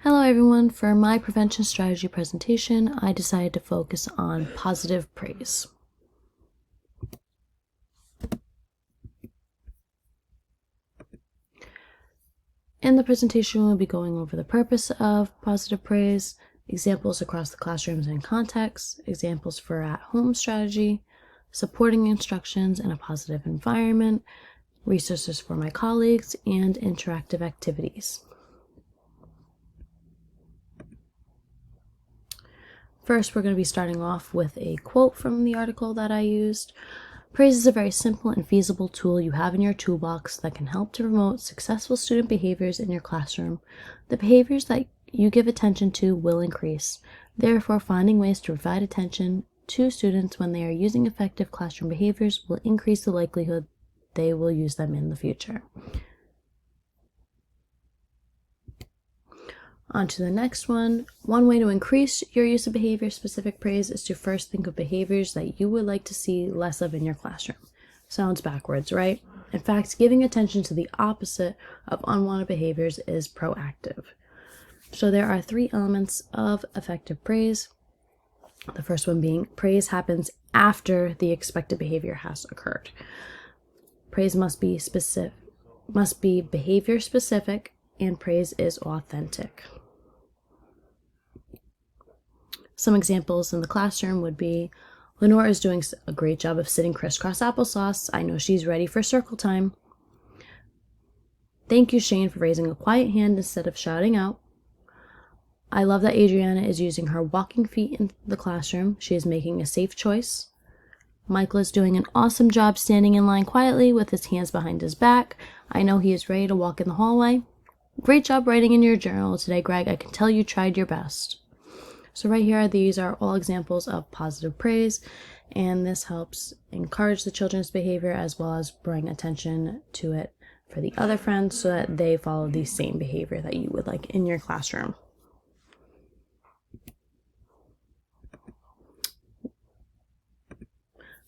Hello everyone, for my prevention strategy presentation, I decided to focus on positive praise. In the presentation, we'll be going over the purpose of positive praise, examples across the classrooms and contexts, examples for at-home strategy, supporting instructions in a positive environment, resources for my colleagues, and interactive activities. First, we're going to be starting off with a quote from the article that I used. Praise is a very simple and feasible tool you have in your toolbox that can help to promote successful student behaviors in your classroom. The behaviors that you give attention to will increase. Therefore, finding ways to provide attention to students when they are using effective classroom behaviors will increase the likelihood they will use them in the future. On to the next one. One way to increase your use of behavior-specific praise is to first think of behaviors that you would like to see less of in your classroom. Sounds backwards, right? In fact, giving attention to the opposite of unwanted behaviors is proactive. So there are 3 elements of effective praise. The first one being praise happens after the expected behavior has occurred. Praise must be behavior specific, and praise is authentic. Some examples in the classroom would be, Lenore is doing a great job of sitting crisscross applesauce. I know she's ready for circle time. Thank you, Shane, for raising a quiet hand instead of shouting out. I love that Adriana is using her walking feet in the classroom. She is making a safe choice. Michael is doing an awesome job standing in line quietly with his hands behind his back. I know he is ready to walk in the hallway. Great job writing in your journal today, Greg. I can tell you tried your best. So right here, these are all examples of positive praise, and this helps encourage the children's behavior as well as bring attention to it for the other friends so that they follow the same behavior that you would like in your classroom.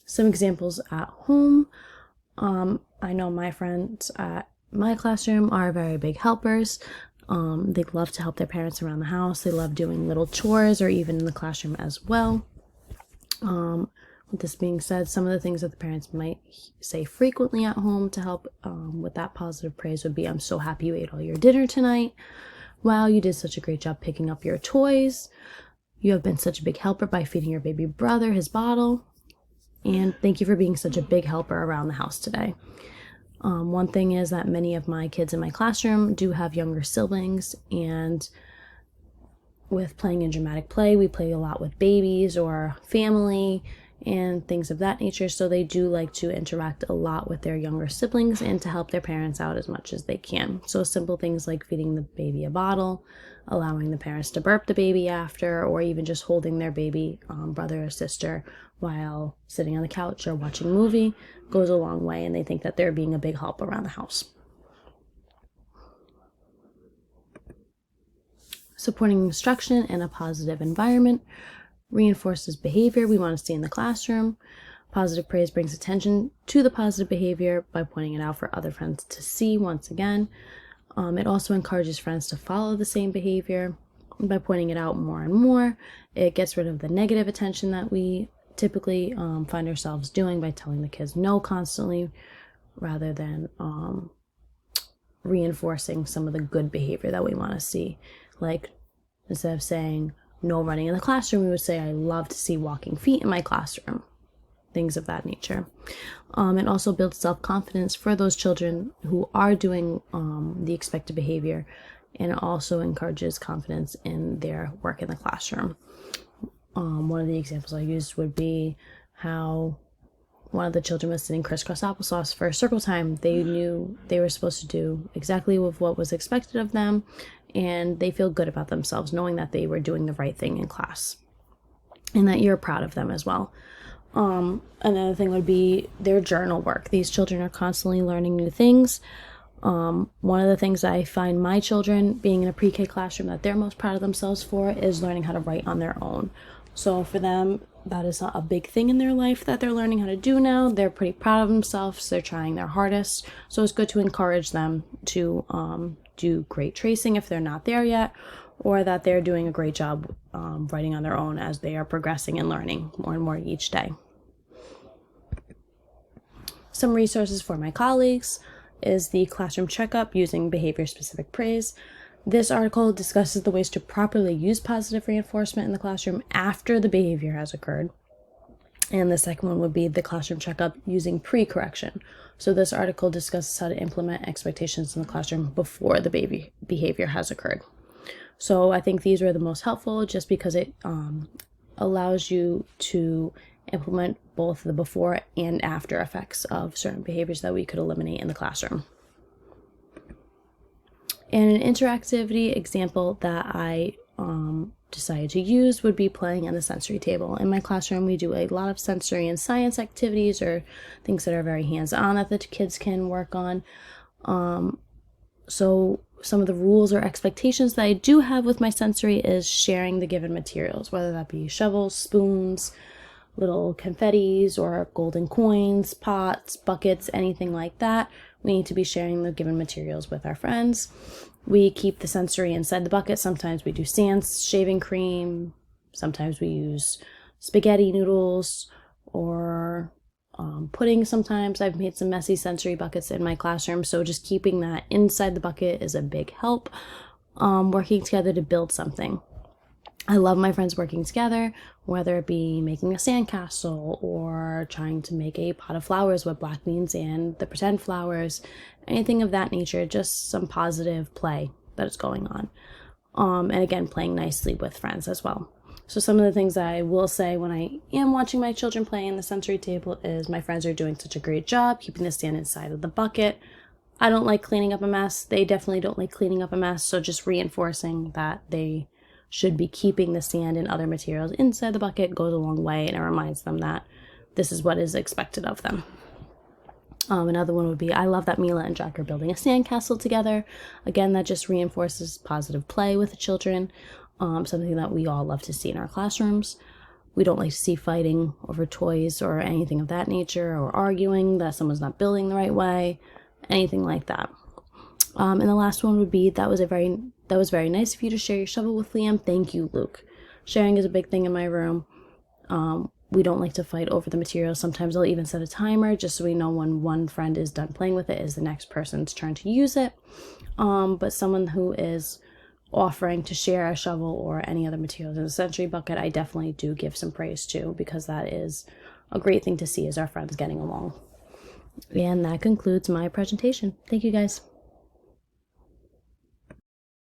Some examples at home. I know my friends at my classroom are very big helpers. They love to help their parents around the house. They love doing little chores or even in the classroom as well. With this being said, some of the things that the parents might say frequently at home to help with that positive praise would be, I'm so happy you ate all your dinner tonight. Wow, you did such a great job picking up your toys. You have been such a big helper by feeding your baby brother his bottle. And thank you for being such a big helper around the house today. One thing is that many of my kids in my classroom do have younger siblings, and with playing in dramatic play, we play a lot with babies or family and things of that nature, so they do like to interact a lot with their younger siblings and to help their parents out as much as they can. So simple things like feeding the baby a bottle, allowing the parents to burp the baby after, or even just holding their baby brother or sister while sitting on the couch or watching a movie goes a long way, and they think that they're being a big help around the house. Supporting instruction in a positive environment reinforces behavior we want to see in the classroom. Positive praise brings attention to the positive behavior by pointing it out for other friends to see once again. It also encourages friends to follow the same behavior. By pointing it out more and more, it gets rid of the negative attention that we typically find ourselves doing by telling the kids no constantly, rather than reinforcing some of the good behavior that we want to see. Like, instead of saying no running in the classroom, we would say, I love to see walking feet in my classroom. Things of that nature. It also builds self-confidence for those children who are doing the expected behavior, and it also encourages confidence in their work in the classroom. One of the examples I used would be how one of the children was sitting crisscross applesauce for circle time. They knew they were supposed to do exactly with what was expected of them, and they feel good about themselves knowing that they were doing the right thing in class and that you're proud of them as well. Another thing would be their journal work. These children are constantly learning new things. One of the things I find my children being in a pre-K classroom that they're most proud of themselves for is learning how to write on their own. So for them, that is not a big thing in their life that they're learning how to do now. They're pretty proud of themselves. They're trying their hardest. So it's good to encourage them to do great tracing if they're not there yet, or that they're doing a great job writing on their own as they are progressing and learning more and more each day. Some resources for my colleagues is the Classroom Checkup Using Behavior-Specific Praise. This article discusses the ways to properly use positive reinforcement in the classroom after the behavior has occurred. And the second one would be the Classroom Checkup Using Pre-Correction. So this article discusses how to implement expectations in the classroom before the behavior has occurred. So I think these are the most helpful just because it allows you to implement both the before and after effects of certain behaviors that we could eliminate in the classroom. And an interactivity example that I decided to use would be playing on the sensory table. In my classroom, we do a lot of sensory and science activities or things that are very hands-on that the kids can work on. So some of the rules or expectations that I do have with my sensory is sharing the given materials, whether that be shovels, spoons, little confettis or golden coins, pots, buckets, anything like that. We need to be sharing the given materials with our friends. We keep the sensory inside the bucket. Sometimes we do sand, shaving cream. Sometimes we use spaghetti noodles or pudding sometimes. I've made some messy sensory buckets in my classroom, so just keeping that inside the bucket is a big help. Working together to build something. I love my friends working together, whether it be making a sandcastle or trying to make a pot of flowers with black beans and the pretend flowers, anything of that nature, just some positive play that is going on. And again, playing nicely with friends as well. So some of the things I will say when I am watching my children playing in the sensory table is my friends are doing such a great job keeping the sand inside of the bucket. I don't like cleaning up a mess. They definitely don't like cleaning up a mess. So just reinforcing that they should be keeping the sand and other materials inside the bucket goes a long way, and it reminds them that this is what is expected of them. Another one would be, I love that Mila and Jack are building a sandcastle together. Again, that just reinforces positive play with the children, something that we all love to see in our classrooms. We don't like to see fighting over toys or anything of that nature, or arguing that someone's not building the right way, anything like that. And the last one would be, that was very nice of you to share your shovel with Liam. Thank you, Luke. Sharing is a big thing in my room. We don't like to fight over the materials. Sometimes I'll even set a timer just so we know when one friend is done playing with it is the next person's turn to use it. But someone who is offering to share a shovel or any other materials in a sensory bucket, I definitely do give some praise to, because that is a great thing to see as our friends getting along. And that concludes my presentation. Thank you, guys.